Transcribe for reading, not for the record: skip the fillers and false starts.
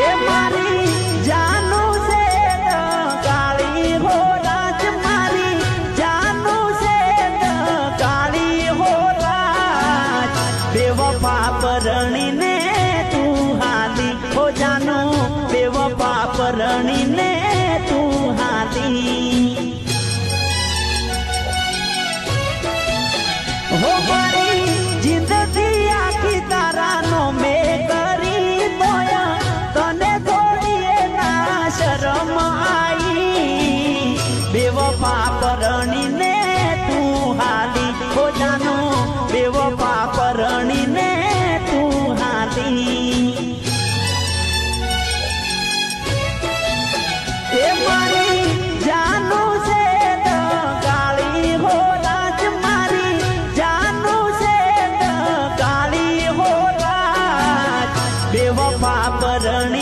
એ મારી જાનું છે કાળી હો રાજ મારી જાનું છે કાળી હો રાજ બેવફા પરણીને તું હાલી હો જાનું બેવફા પરણીને